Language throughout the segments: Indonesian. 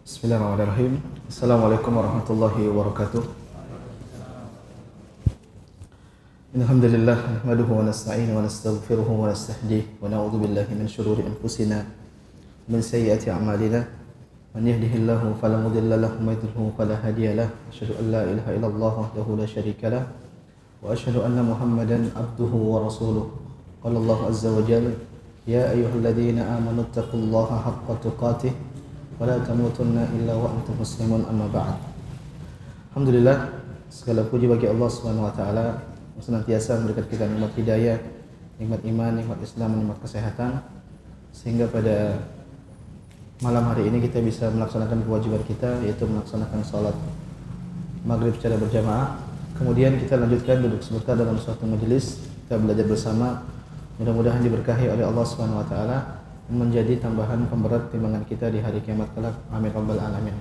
Bismillahirrahmanirrahim. Assalamualaikum warahmatullahi wabarakatuh. Alhamdulillah nahmaduhu wa nasta'inuhu wa nastaghfiruhu wa nastahdihi wa na'udzu billahi min shururi anfusina wa min sayyiati a'malina. Man yahdihillahu fala mudilla lahu wa may yudlilhu fala hadiya lahu. Asyhadu an la ilaha illallah wahdahu la syarika lahu wa asyhadu anna Muhammadan abduhu wa rasuluh. Qala Allah azza wa jalla ya ayyuhalladzina amanu taqullaha haqqa tuqatih wa la tamutunna illa wa antum muslimun, amma ba'd. Alhamdulillah, segala puji bagi Allah Subhanahu wa taala yang senantiasa memberikan kita nikmat hidayah, nikmat iman, nikmat Islam, nikmat kesehatan, sehingga pada malam hari ini kita bisa melaksanakan kewajiban kita, yaitu melaksanakan salat maghrib secara berjamaah. Kemudian kita lanjutkan duduk sebentar dalam suatu majelis, kita belajar bersama. Mudah-mudahan diberkahi oleh Allah Subhanahu wa taala, menjadi tambahan pemberat timbangan kita di hari kiamat kelak. Amin rabbal alamin.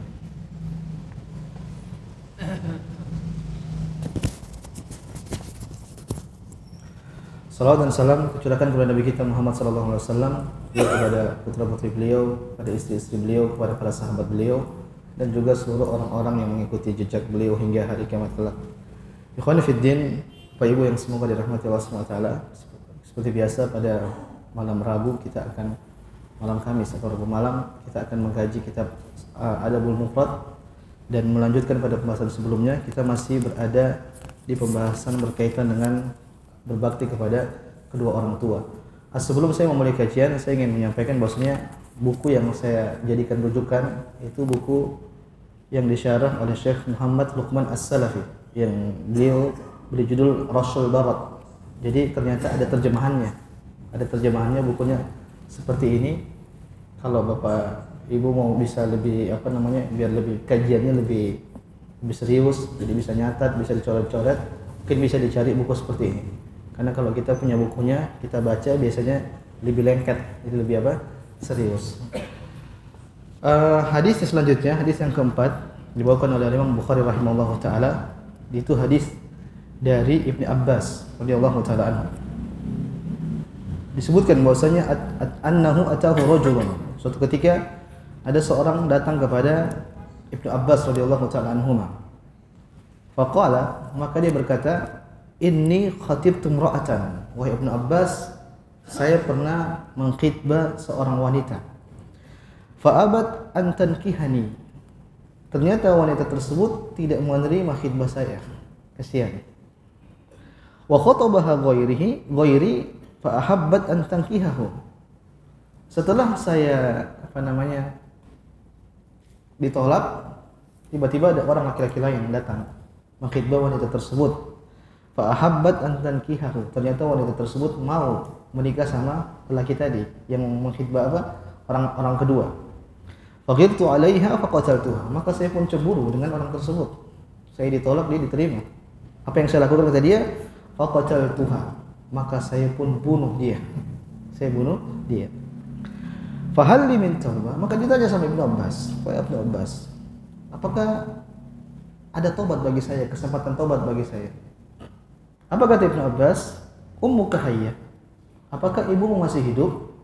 Salawat dan salam kucurahkan kepada Nabi kita Muhammad sallallahu alaihi wasallam, kepada putra-putri beliau, pada istri-istri beliau, kepada para sahabat beliau, dan juga seluruh orang-orang yang mengikuti jejak beliau hingga hari kiamat kelak. Ikhwani fid din, Bapak Ibu yang semoga dirahmati Allah Subhanahu wa taala. Seperti biasa pada malam Rabu malam Kamis atau Rabu malam kita akan mengkaji kitab Adabul Mufrad, dan melanjutkan pada pembahasan sebelumnya. Kita masih berada di pembahasan berkaitan dengan berbakti kepada kedua orang tua. Sebelum saya memulai kajian, saya ingin menyampaikan bahwasanya buku yang saya jadikan rujukan itu buku yang disyarah oleh Syekh Muhammad Luqman As-Salafi yang beliau beri judul Rasul Barat. Jadi ternyata ada terjemahannya bukunya seperti ini. Kalau Bapak Ibu mau bisa lebih biar lebih kajiannya lebih serius, jadi bisa nyatat, bisa dicoret-coret, mungkin bisa dicari buku seperti ini. Karena kalau kita punya bukunya, kita baca biasanya lebih lengket, jadi lebih serius. Hadis yang selanjutnya, hadis yang keempat, dibawakan oleh Imam Bukhari rahimahullah taala. Itu hadis dari Ibnu Abbas radhiyallahu taala anhu. Disebutkan bahwasanya annahu atahu rajulun. Suatu ketika ada seorang datang kepada Ibnu Abbas radhiyallahu taala anhuma. Faqala, maka dia berkata, inni khatibtu imra'atan. Wahai Ibnu Abbas, saya pernah mengkhitbah seorang wanita. Fa'abat an tankihani. Ternyata wanita tersebut tidak menerima khitbah saya. Kasihan. Wa khatabaha ghairi fa ahabbat an tankihahu. Setelah saya ditolak, tiba-tiba ada orang laki-laki lain datang mengkhitbah wanita tersebut. Fa ahabbat an tankihahu. Ternyata wanita tersebut mau menikah sama lelaki tadi yang mengkhitbah orang kedua. Faghirtu 'alaiha faqataltuha. Maka saya pun cemburu dengan orang tersebut. Saya ditolak, dia diterima. Apa yang saya lakukan, kata dia? Faqataltuha. Maka saya pun bunuh dia. Saya bunuh dia. Fahal li min taubah. Maka ditanya sama Ibnu Abbas, "Wahai Ibnu Abbas, apakah ada tobat bagi saya, kesempatan tobat bagi saya?" Apa kata Ibnu Abbas? Ummuka hayyah. Apakah ibumu masih hidup?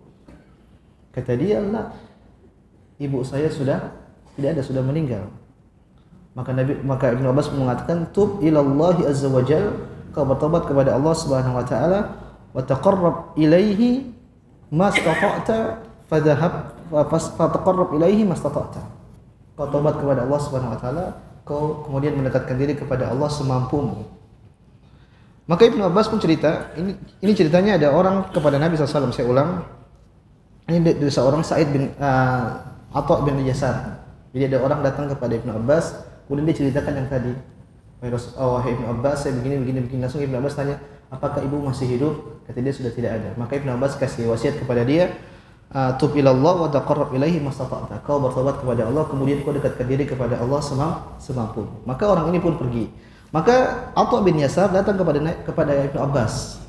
Kata dia, "La. Ibu saya sudah tidak ada, sudah meninggal." Maka Ibnu Abbas mengatakan, "Tub ilallahi azza wa jalla." Kau bertobat kepada Allah Subhanahu wa taala, wa taqarrab ilaihi mastata'ta fadhhab fataqarrab ilaihi mastata'ta. Kau tobat kepada Allah Subhanahu wa taala, kau kemudian mendekatkan diri kepada Allah semampumu. Maka Ibnu Abbas pun cerita, ini ceritanya ada orang kepada Nabi SAW, saya ulang. Ini dari seorang Sa'id bin Atha bin Yasar. Jadi ada orang datang kepada Ibnu Abbas, kemudian dia ceritakan yang tadi. Wahai Ibnu Abbas, saya begini. Langsung Ibnu Abbas tanya, apakah ibu masih hidup? Kata dia sudah tidak ada. Maka Ibnu Abbas kasih wasiat kepada dia, tub ilallah wa taqarrab ilaihi mastata'ta. Kau bertobat kepada Allah, kemudian kau dekatkan diri kepada Allah semampu. Maka orang ini pun pergi. Maka Atha bin Yasar datang kepada Ibnu Abbas.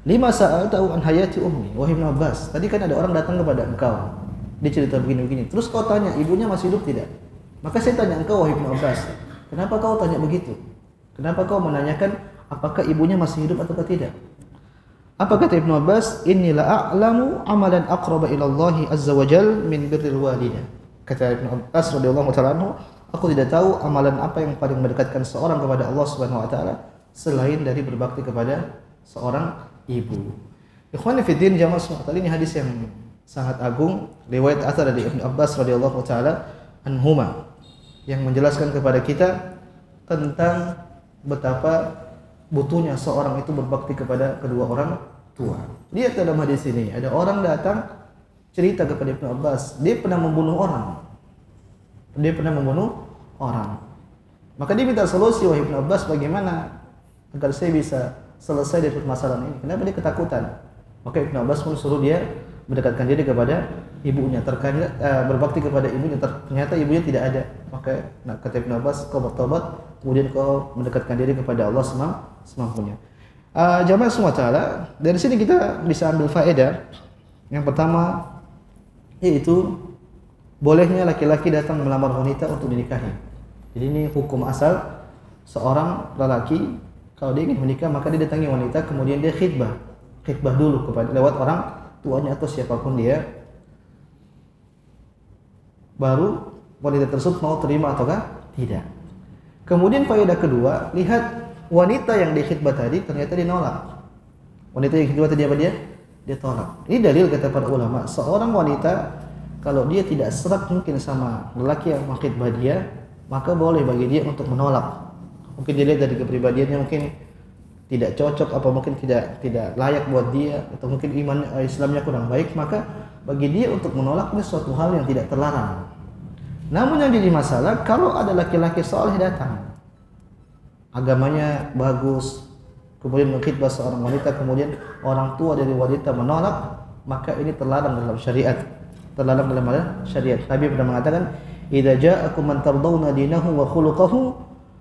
Lima sa'altahu an hayati ummi. Wahai Ibnu Abbas, tadi kan ada orang datang kepada engkau. Dia cerita begini. Terus kau tanya, ibunya masih hidup tidak? Maka saya tanya engkau, wahai Ibnu Abbas, kenapa kau tanya begitu? Kenapa kau menanyakan apakah ibunya masih hidup atau tidak? Apa kata Ibnu Abbas? Inni la a'lamu amalan aqraba ila Allah azza wa jal min birril walidah. Kata Ibnu Abbas radhiyallahu taala anhu, aku tidak tahu amalan apa yang paling mendekatkan seorang kepada Allah Subhanahu wa taala selain dari berbakti kepada seorang ibu. Ikhwani fi din, jamaah sekalian, ini hadis yang sangat agung, riwayat asal dari Ibnu Abbas radhiyallahu taala anhuma, yang menjelaskan kepada kita tentang betapa butuhnya seorang itu berbakti kepada kedua orang tua. Lihat dalam hadis ini, ada orang datang cerita kepada Ibnu Abbas, dia pernah membunuh orang. Maka dia minta solusi, wahai Ibnu Abbas, bagaimana agar saya bisa selesai dari permasalahan ini? Kenapa dia ketakutan? Maka Ibnu Abbas pun suruh dia mendekatkan diri kepada ibunya, berbakti kepada ibunya. Ternyata ibunya tidak ada. Maka kata Ibnu Abbas, kau bertobat, kemudian kau mendekatkan diri kepada Allah semampunya. Jamaah semua taala, dari sini kita bisa ambil faedah. Yang pertama yaitu bolehnya laki-laki datang melamar wanita untuk dinikahi. Jadi ini hukum asal, seorang lelaki kalau dia ingin menikah maka dia datangi wanita, kemudian dia khidbah dulu kepada lewat orang tuanya atau siapapun dia, baru wanita tersebut mau terima ataukah tidak. Kemudian faedah kedua, lihat wanita yang dikhidbah tadi ternyata dinolak. Wanita yang khidbah tadi apa dia tolak. Ini dalil kata para ulama, seorang wanita kalau dia tidak serak mungkin sama lelaki yang mengkhidbah dia, maka boleh bagi dia untuk menolak. Mungkin dilihat dari kepribadiannya mungkin tidak cocok, apa mungkin tidak layak buat dia, atau mungkin Islamnya kurang baik, maka bagi dia untuk menolak ini suatu hal yang tidak terlarang. Namun yang jadi masalah kalau ada laki-laki saleh datang, agamanya bagus, kemudian mengkhidbah seorang wanita, kemudian orang tua dari wanita menolak, maka ini terlarang dalam syariat. Nabi pernah mengatakan, "Idza ja'akum man tardawna dinahu wa khuluquhu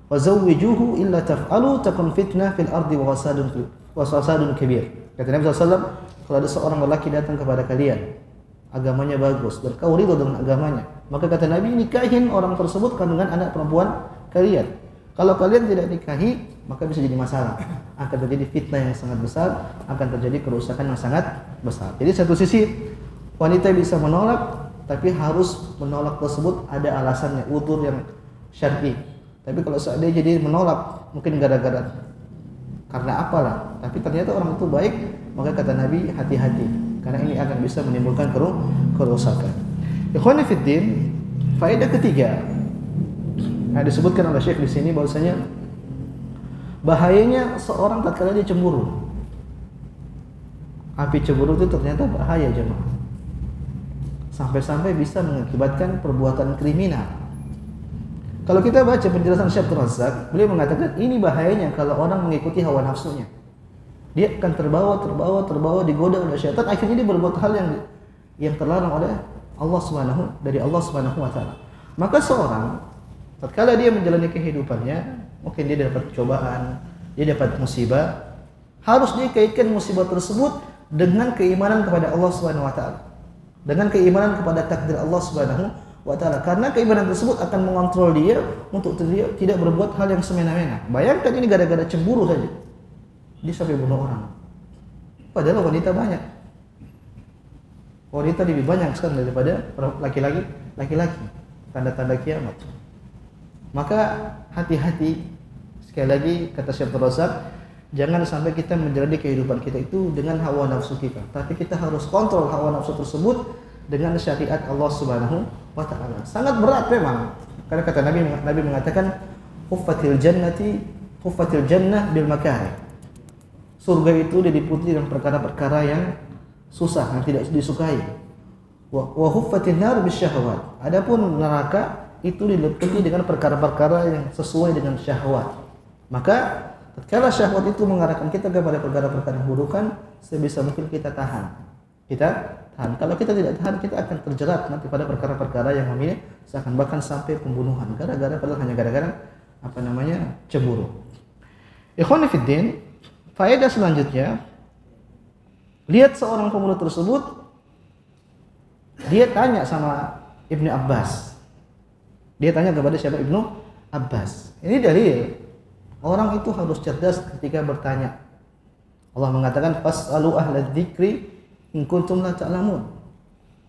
wazawwijuhu illa taf'alu takun fitnah fil ardi wa fasadun kabir." Kata Nabi SAW, kalau ada seorang lelaki datang kepada kalian, agamanya bagus dan kau ridho dengan agamanya, maka kata Nabi, nikahin orang tersebut kandungan anak perempuan kalian. Kalau kalian tidak nikahi, maka bisa jadi masalah, akan terjadi fitnah yang sangat besar, akan terjadi kerusakan yang sangat besar. Jadi satu sisi wanita bisa menolak, tapi harus menolak tersebut ada alasannya, udzur yang syar'i. Tapi kalau seandainya jadi menolak mungkin gara-gara karena apalah, tapi ternyata orang itu baik, maka kata Nabi hati-hati, karena ini akan bisa menimbulkan kerusakan. Ikhwani fid din, faedah ketiga disebutkan oleh Syekh di sini bahwasanya bahayanya seorang tatkala dia cemburu. Api cemburu itu ternyata bahaya, jemaah. Sampai-sampai bisa mengakibatkan perbuatan kriminal. Kalau kita baca penjelasan Syekh Abdul Razak, beliau mengatakan ini bahayanya kalau orang mengikuti hawa nafsunya. Dia akan terbawa digoda oleh syaitan, akhirnya dia berbuat hal yang terlarang oleh Allah Subhanahu wa taala. Maka seorang tatkala dia menjalani kehidupannya, mungkin dia dapat cobaan, dia dapat musibah, harus dia kaitkan musibah tersebut dengan keimanan kepada Allah Subhanahu wa taala. Dengan keimanan kepada takdir Allah Subhanahu wa taala, karena keimanan tersebut akan mengontrol dia untuk dia tidak berbuat hal yang semena-mena. Bayangkan ini gara-gara cemburu saja dia sampai bunuh orang, padahal wanita banyak, wanita lebih banyak sekarang daripada laki-laki. Tanda-tanda kiamat. Maka hati-hati, sekali lagi kata Syekh Abdul Razak, jangan sampai kita menjalani kehidupan kita itu dengan hawa nafsu kita, tapi kita harus kontrol hawa nafsu tersebut dengan syariat Allah Subhanahu wa taala. Sangat berat memang. Karena kata Nabi mengatakan huffatil jannah bil makarih. Surga itu diliputi dengan perkara-perkara yang susah, yang tidak disukai. Wa huffatin nar bisyahawat. Adapun neraka itu diliputi dengan perkara-perkara yang sesuai dengan syahwat. Maka tatkala syahwat itu mengarahkan kita kepada perkara-perkara yang burukan, sebisa mungkin kita tahan. Kalau kita tidak tahan, kita akan terjerat nanti pada perkara-perkara yang memilih seakan bahkan sampai pembunuhan hanya gara-gara cemburu. Ikhwan fillah, faedah selanjutnya, lihat seorang pemuda tersebut, dia tanya sama Ibnu Abbas. Dia tanya kepada siapa? Ibnu Abbas. Ini dalil orang itu harus cerdas ketika bertanya. Allah mengatakan fasalu ahla dzikri in kuntum la ta'lamun.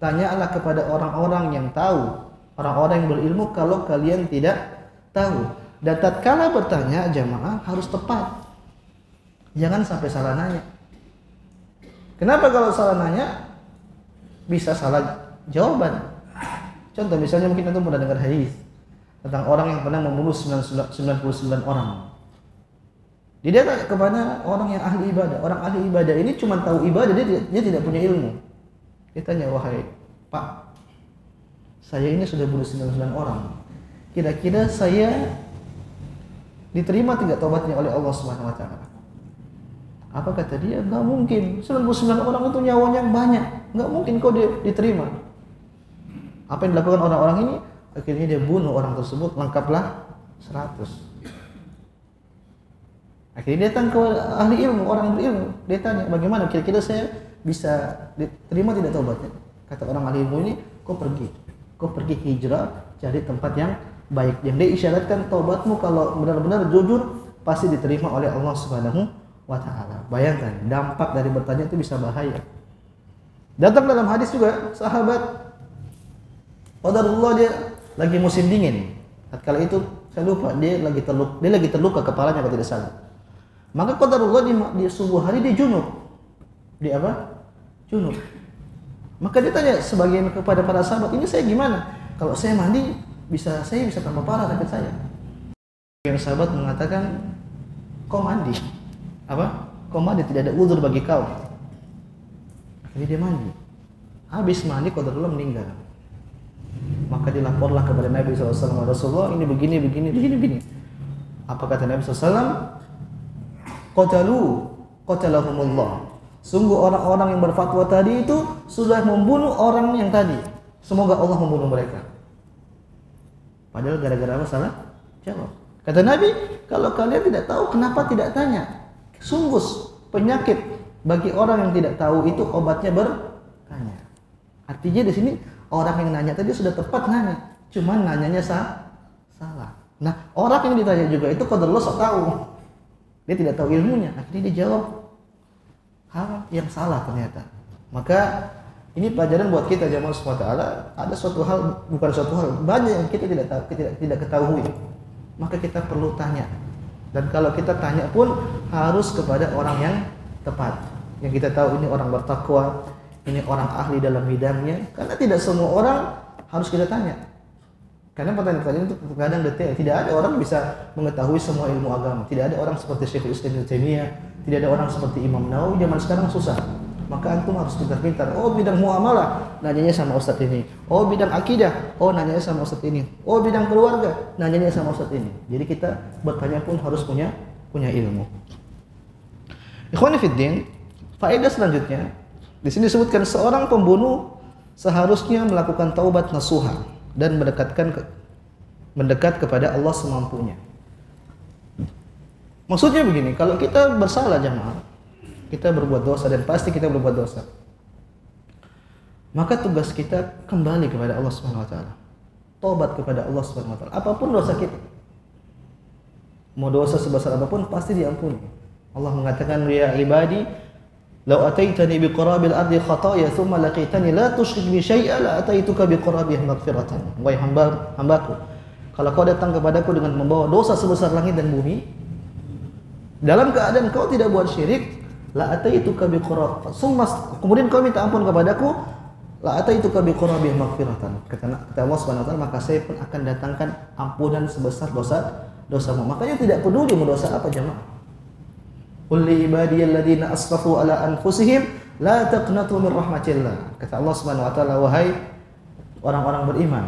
Tanyalah kepada orang-orang yang tahu orang-orang yang berilmu kalau kalian tidak tahu. Dan tatkala bertanya jamaah harus tepat. Jangan sampai salah nanya. Kenapa kalau salah nanya bisa salah jawaban? Contoh misalnya mungkin antum pernah dengar hadis tentang orang yang pernah membunuh 99 orang. Dia tanya kepada orang yang ahli ibadah. Orang ahli ibadah ini cuma tahu ibadah, dia tidak punya ilmu. Dia tanya, wahai Pak, saya ini sudah bunuh 99 orang. Kira-kira saya diterima tidak taubatnya oleh Allah Subhanahu wa taala? Apa kata dia? Enggak mungkin. 99 orang itu nyawanya banyak. Enggak mungkin kau diterima. Apa yang dilakukan orang-orang ini? Akhirnya dia bunuh orang tersebut, lengkaplah 100. Akhirnya datang ke ahli ilmu, orang berilmu. Dia tanya, bagaimana kira-kira saya bisa diterima tidak taubatnya? Kata orang ahli ilmu ini, kau pergi hijrah, cari tempat yang baik. Yang dia isyaratkan taubatmu kalau benar-benar jujur pasti diterima oleh Allah Subhanahu wa taala. Bayangkan dampak dari bertanya itu bisa bahaya. Datang dalam hadis juga sahabat qadarullah, dia lagi musim dingin. Tatkala itu saya lupa dia lagi terluka kepalanya kalau tidak salah. Maka qadarullah di subuh hari dia junub. Dia apa? Junub. Maka dia tanya sebagian kepada para sahabat, ini saya gimana? Kalau saya mandi saya bisa tambah parah sakit saya. Yang sahabat mengatakan, kau mandi. Apa? Kau mandi, tidak ada uzur bagi kau. Akhirnya dia mandi. Habis mandi qadarullah meninggal. Maka dilaporlah kepada Nabi SAW, Rasulullah ini begini. Apa kata Nabi SAW? Qatalahumullah. Sungguh orang-orang yang berfatwa tadi itu sudah membunuh orang yang tadi. Semoga Allah membunuh mereka. Padahal gara-gara apa salah jawab. Kata Nabi, kalau kalian tidak tahu kenapa tidak tanya? Sungguh penyakit bagi orang yang tidak tahu itu obatnya bertanya. Artinya di sini orang yang nanya tadi sudah tepat nanya, cuman nanyanya salah. Nah, orang yang ditanya juga itu qadarullah sok tahu. Dia tidak tahu ilmunya, akhirnya dia jawab hal yang salah ternyata. Maka ini pelajaran buat kita jamaah SWT. Ada bukan suatu hal banyak yang kita tidak ketahui. Maka kita perlu tanya. Dan kalau kita tanya pun harus kepada orang yang tepat. Yang kita tahu ini orang bertakwa, ini orang ahli dalam bidangnya. Karena tidak semua orang harus kita tanya. Karena pertanyaan-pertanyaan itu kadang detail. Tidak ada orang bisa mengetahui semua ilmu agama. Tidak ada orang seperti Syekhul Islam Ibnu Taimiyah. Tidak ada orang seperti Imam Nawawi. Zaman sekarang susah. Maka antum harus pintar-pintar. Oh, bidang muamalah, nanyanya sama ustadz ini. Oh, bidang akidah, oh nanyanya sama ustadz ini. Oh, bidang keluarga, nanyanya sama ustadz ini. Jadi kita bertanya pun harus punya ilmu. Ikhwani fiddin, faedah selanjutnya di sini disebutkan seorang pembunuh seharusnya melakukan taubat nasuha dan mendekat kepada Allah semampunya. Maksudnya begini, kalau kita bersalah jamaah, kita berbuat dosa dan pasti kita berbuat dosa, maka tugas kita kembali kepada Allah Subhanahu wa taala. Taubat kepada Allah Subhanahu wa taala. Apapun dosa kita, mau dosa sebesar apapun pasti diampuni. Allah mengatakan, ya ibadi law ataitani biqarabil ardi khataaya thumma laqitani la tusyrik bi syai'a la ataituka biqarabiha maghfiratan. Wahai hambaku, kalau kau datang kepadaku dengan membawa dosa sebesar langit dan bumi, dalam keadaan kau tidak buat syirik, la ataituka biqarab. Kemudian kau minta ampun kepadaku, la ataituka biqarabiha maghfiratan. Kata Allah Subhanahu wa taala, maka saya pun akan datangkan ampunan sebesar dosamu. Makanya tidak peduli mau dosa apa jemaah. Qul li ibadiyalladzina asrafu ala anfusihim la taqnatu min rahmatillah. Kata Allah Subhanahu wa taala, wahai orang-orang beriman,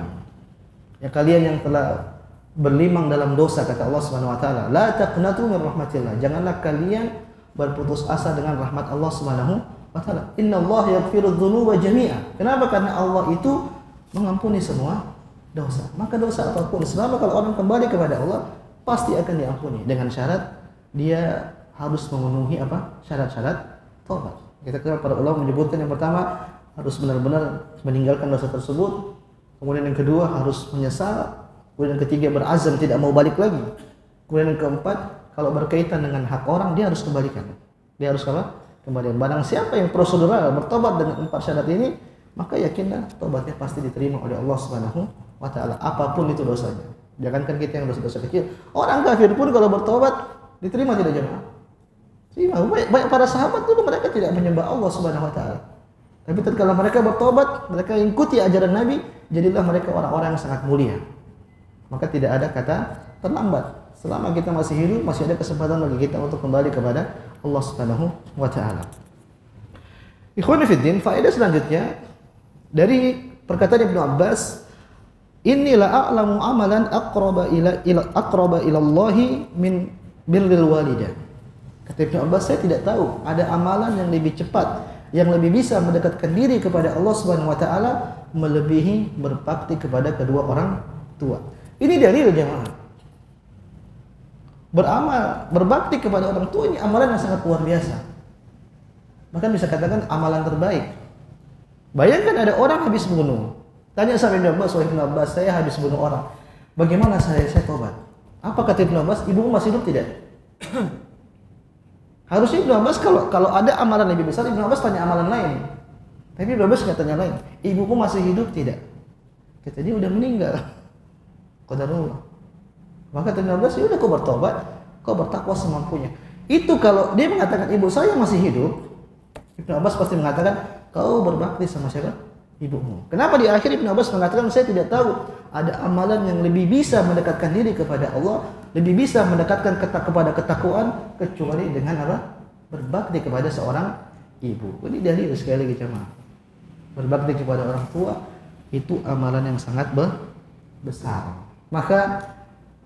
ya kalian yang telah berlimang dalam dosa, kata Allah Subhanahu wa taala, la taqnatu min rahmatillah. Janganlah kalian berputus asa dengan rahmat Allah Subhanahu wa taala. Innallaha yaghfiru dzunuba jami'a. Kenapa? Karena Allah itu mengampuni semua dosa. Maka dosa apapun, selama kalau orang kembali kepada Allah, pasti akan diampuni dengan syarat dia harus memenuhi apa? Syarat-syarat taubat. Kita kira para ulama menyebutkan yang pertama harus benar-benar meninggalkan dosa tersebut. Kemudian yang kedua harus menyesal. Kemudian yang ketiga berazam tidak mau balik lagi. Kemudian yang keempat, kalau berkaitan dengan hak orang dia harus kembalikan. Dia harus apa? Kembalikan. Barang siapa yang prosedural bertobat dengan 4 syarat ini, maka yakinlah tobatnya pasti diterima oleh Allah Subhanahu wa taala, apapun itu dosanya. Jangankan kita yang dosa-dosa kecil, orang kafir pun kalau bertobat diterima tidak jemaah? Terima. Banyak para sahabat dulu mereka tidak menyembah Allah Subhanahu wa taala. Tapi tatkala mereka bertobat, mereka ikuti ajaran Nabi, jadilah mereka orang-orang yang sangat mulia. Maka tidak ada kata terlambat. Selama kita masih hidup, masih ada kesempatan bagi kita untuk kembali kepada Allah Subhanahu wa taala. Ikhwani fid din, faedah selanjutnya dari perkataan Ibnu Abbas, "Innilah a'lamu amalan aqraba ila Allah min birril walidah." Kata Ibnu Abbas, saya tidak tahu ada amalan yang lebih cepat, yang lebih bisa mendekatkan diri kepada Allah Subhanahu wa taala melebihi berbakti kepada kedua orang tua. Ini dalil jemaah. Beramal, berbakti kepada orang tua ini amalan yang sangat luar biasa. Bahkan bisa katakan amalan terbaik. Bayangkan ada orang habis bunuh. Tanya sama Ibnu Abbas, "Wahai Ibnu Abbas, saya habis bunuh orang. Bagaimana saya tobat?" Apa kata Ibnu Abbas? "Ibumu masih hidup tidak?" Harusnya Ibnu Abbas kalau ada amalan lebih besar, Ibnu Abbas tanya amalan lain. Tapi Ibnu Abbas nggak tanya lain. "Ibuku masih hidup tidak?" Kata dia, "Udah meninggal." Qadarullah. Maka kata Ibnu Abbas, "Ya udah kau bertobat, kau bertakwa semampunya." Itu kalau dia mengatakan ibu saya masih hidup, Ibnu Abbas pasti mengatakan kau berbakti sama siapa? Ibumu. Kenapa di akhir Ibnu Abbas mengatakan saya tidak tahu ada amalan yang lebih bisa mendekatkan diri kepada Allah, lebih bisa mendekatkan kepada ketakwaan kecuali dengan apa? Berbakti kepada seorang ibu. Ini dalil sekali lagi jemaah. Berbakti kepada orang tua itu amalan yang sangat besar. Maka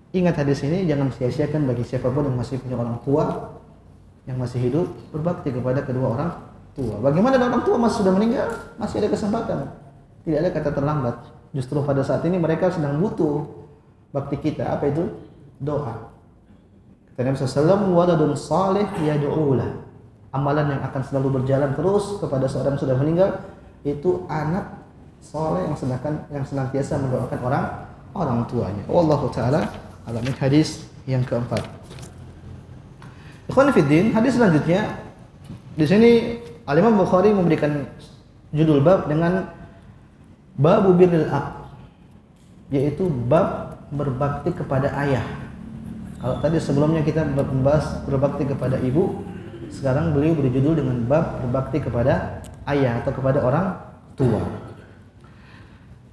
ingat hadis ini, jangan sia-siakan bagi siapapun yang masih punya orang tua yang masih hidup, berbakti kepada kedua orang tua. Bagaimana dengan orang tua masih sudah meninggal? Masih ada kesempatan. Tidak ada kata terlambat. Justru pada saat ini mereka sedang butuh bakti kita. Apa itu? Doa. Kata Nabi SAW, "Waladun salih yad'ulah." Amalan yang akan selalu berjalan terus kepada seorang yang sudah meninggal itu anak soleh yang senantiasa mendoakan orang tuanya. Wallahu taala alam. Hadis yang keempat. Ikhwan fillah, hadis selanjutnya di sini Al-Imam Bukhari memberikan judul bab dengan babu birril ab, yaitu bab berbakti kepada ayah. Kalau tadi sebelumnya kita membahas berbakti kepada ibu, sekarang beliau beri judul dengan bab berbakti kepada ayah atau kepada orang tua.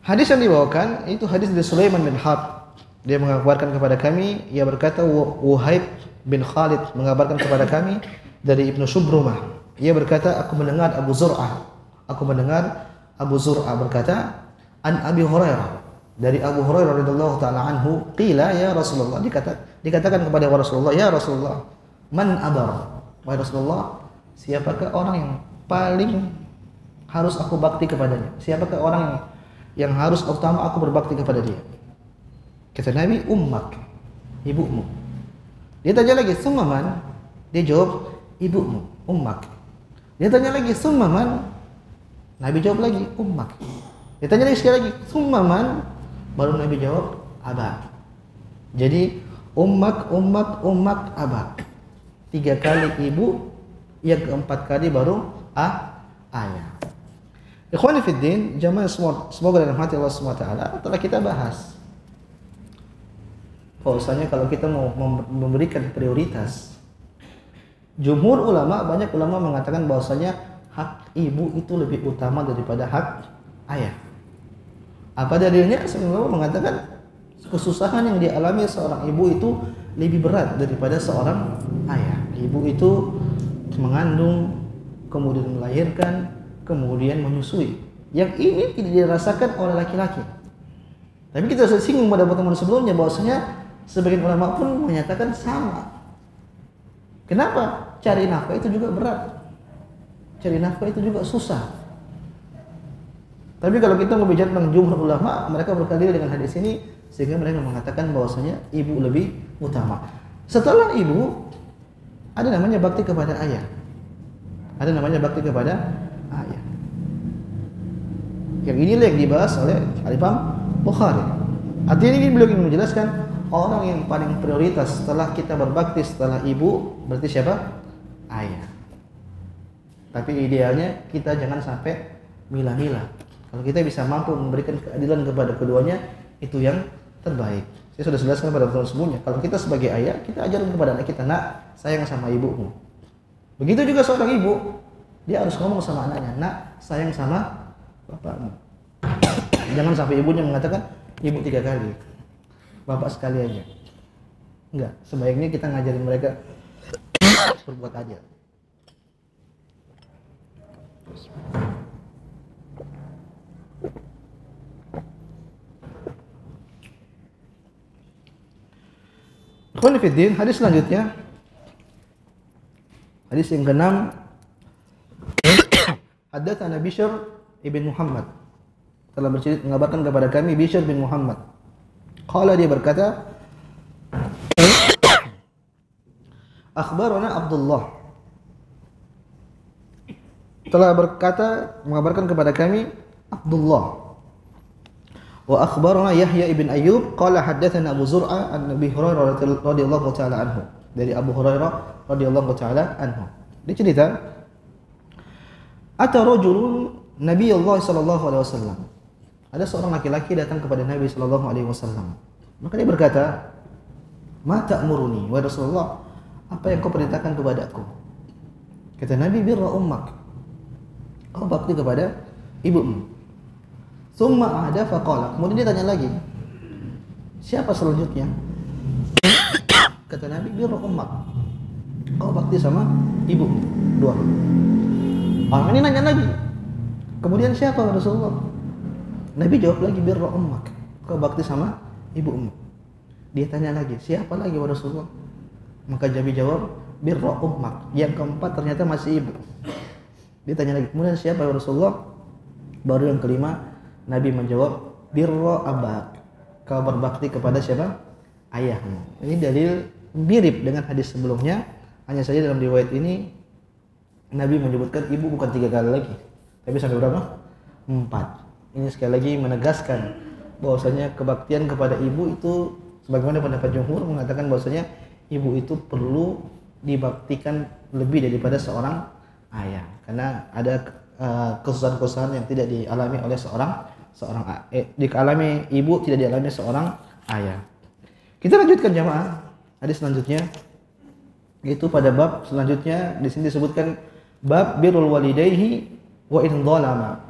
Hadis yang dibawakan itu hadis dari Sulaiman bin Harb. Dia mengabarkan kepada kami, ia berkata, Wuhaib bin Khalid mengabarkan kepada kami dari Ibnu Shubrumah. Ia berkata, aku mendengar Abu Zur'ah berkata, an Abi Hurairah, dari Abu Hurairah radhiyallahu taala anhu, qila ya Rasulullah, dikatakan kepada Rasulullah, ya Rasulullah, man abar, wahai Rasulullah, siapakah orang yang paling harus aku bakti kepadanya? Siapakah orang yang harus utama aku berbakti kepada dia? Kata Nabi, ummak, ibumu. Dia tanya lagi, summa man? Dia jawab, ibumu, ummak. Dia tanya lagi, summa man? Nabi jawab lagi, ummak. Dia tanya lagi sekali lagi, summa man? Baru Nabi jawab, abak. Jadi ummak, abak. 3 kali ibu, yang keempat kali baru ayah. Ikhwani fiddin, jamaah semoga dalam hati Allah SWT telah kita bahas bahwasanya kalau kita mau memberikan prioritas, jumhur ulama, banyak ulama mengatakan bahwasanya hak ibu itu lebih utama daripada hak ayah. Apa dalilnya? Sebenarnya mengatakan kesusahan yang dialami seorang ibu itu lebih berat daripada seorang ayah. Ibu itu mengandung, kemudian melahirkan, kemudian menyusui. Yang ini tidak dirasakan oleh laki-laki. Tapi kita sudah singgung pada pertemuan sebelumnya bahwasanya sebagian ulama pun menyatakan sama. Kenapa? Cari nafkah itu juga berat. Cari nafkah itu juga susah. Tapi kalau kita berbicara tentang jumhur ulama, mereka berkali dengan hadis ini sehingga mereka mengatakan bahwasanya ibu lebih utama. Setelah ibu ada namanya bakti kepada ayah. Ada namanya bakti kepada ayah. Yang inilah yang dibahas oleh Al-Imam Bukhari. Artinya ini beliau ingin menjelaskan orang yang paling prioritas setelah kita berbakti setelah ibu berarti siapa? Ayah. Tapi idealnya kita jangan sampai milah-milah. Kalau kita bisa mampu memberikan keadilan kepada keduanya, itu yang terbaik. Saya sudah jelaskan pada pertemuan sebelumnya. Kalau kita sebagai ayah, kita ajarkan kepada anak kita, nak, sayang sama ibumu. Begitu juga seorang ibu, dia harus ngomong sama anaknya, nak, sayang sama bapakmu. Jangan sampai ibunya mengatakan, ibu 3 kali, bapak sekali aja. Enggak, sebaiknya kita ngajarin mereka berbuat adil. Ikhwan fillah, hadis selanjutnya, hadis yang ke-6. Haddatsana Bishr ibn Muhammad, telah mengabarkan kepada kami Bishr bin Muhammad. Qala, dia berkata, akhbarana Abdullah, telah mengabarkan kepada kami Abdullah. Wa akhbarana Yahya ibn Ayyub qala haddatsana Abu Zur'ah an Abi Hurairah radhiyallahu taala anhu, dari Abu Hurairah radhiyallahu taala anhu. Dia cerita, ata rajulun Nabi Allah sallallahu alaihi wasallam, ada seorang laki-laki datang kepada Nabi sallallahu alaihi wasallam. Maka dia berkata, ma ta'muruni wa Rasulullah, apa yang kau perintahkan kepadaku? Kata Nabi, birra ummak, kau bakti kepada ibumu. Summa ada faqala, kemudian dia tanya lagi, siapa selanjutnya? Kata Nabi, birra ummak, kau bakti sama ibumu. 2. Orang ini nanya lagi, kemudian siapa Rasulullah? Nabi jawab lagi, birra ummak, kau bakti sama ibumu. Dia tanya lagi, siapa lagi Rasulullah? Maka Nabi jawab, birra ummak. Yang keempat ternyata masih ibu. Dia tanya lagi, kemudian siapa Rasulullah? Baru yang kelima Nabi menjawab, birra abak, kau berbakti kepada siapa? Ayahmu. Ini dalil mirip dengan hadis sebelumnya, hanya saja dalam riwayat ini Nabi menyebutkan ibu bukan 3 kali lagi, tapi sampai berapa? 4. Ini sekali lagi menegaskan bahwasanya kebaktian kepada ibu itu, sebagaimana pendapat jumhur mengatakan bahwasanya ibu itu perlu dibaktikan lebih daripada seorang ayah, karena ada kesusahan-kesusahan yang tidak dialami oleh dialami ibu, tidak dialami seorang ayah. Kita lanjutkan jamaah, hadis selanjutnya, yaitu pada bab selanjutnya. Di sini disebutkan bab birrul walidayhi wa in dhalama,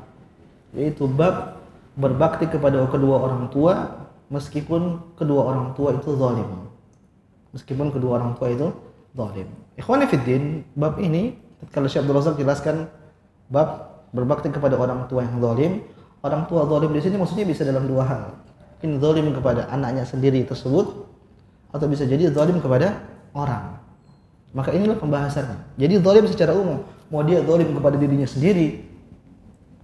yaitu bab berbakti kepada kedua orang tua meskipun kedua orang tua itu zalim. Meskipun kedua orang tua itu zalim. Ikhwani fiddin, bab ini kalau Syekh Abdul Razak jelaskan bab berbakti kepada orang tua yang zalim. Orang tua zalim di sini maksudnya bisa dalam 2 hal. Mungkin zalim kepada anaknya sendiri tersebut, atau bisa jadi zalim kepada orang. Maka inilah pembahasannya. Jadi zalim secara umum, mau dia zalim kepada dirinya sendiri,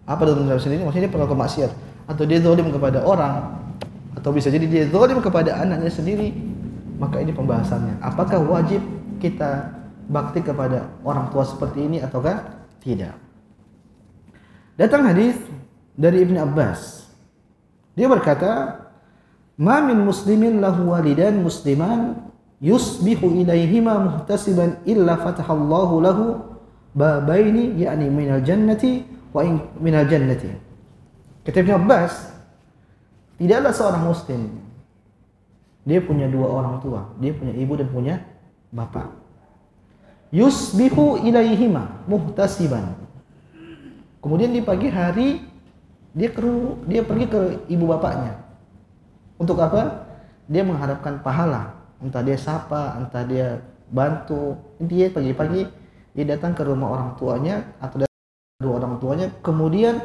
apa dalam sendiri maksudnya dia pelaku maksiat, atau dia zalim kepada orang, atau bisa jadi dia zalim kepada anaknya sendiri. Maka ini pembahasannya, apakah wajib kita bakti kepada orang tua seperti ini ataukah tidak. Datang hadis dari Ibn Abbas, dia berkata, ma min muslimin lahu walidan musliman yusbihu ilaihima muhtasiban illa fatahallahu lahu babaini, yakni minal jannati wa minal jannati. Kata Ibn Abbas, tidaklah seorang muslim, dia punya 2 orang tua, dia punya ibu dan punya bapak, yusbihu ilaihima muhtasiban, kemudian di pagi hari dia pergi ke ibu bapaknya. Untuk apa? Dia mengharapkan pahala, entah dia sapa, entah dia bantu. Dia pagi-pagi dia datang ke rumah orang tuanya atau kedua orang tuanya, kemudian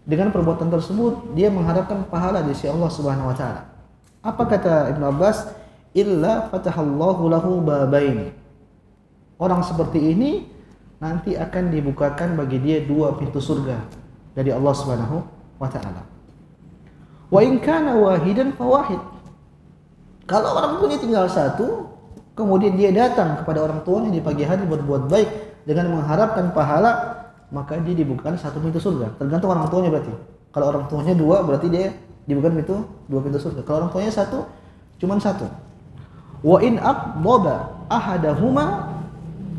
dengan perbuatan tersebut dia mengharapkan pahala di sisi Allah Subhanahu wa taala. Apa kata Ibnu Abbas? Illa fatahallahu lahu babaini. Orang seperti ini nanti akan dibukakan bagi dia 2 pintu surga dari Allah Subhanahu wa taala. Wa in kana wahidan fawahid. Kalau orang tuanya tinggal 1, kemudian dia datang kepada orang tuanya di pagi hari berbuat baik dengan mengharapkan pahala, maka dia dibukakan 1 pintu surga. Tergantung orang tuanya berarti. Kalau orang tuanya 2, berarti dia dibukakan 2 pintu surga. Kalau orang tuanya 1, cuman 1. Wa in aqdaba ahadahuma,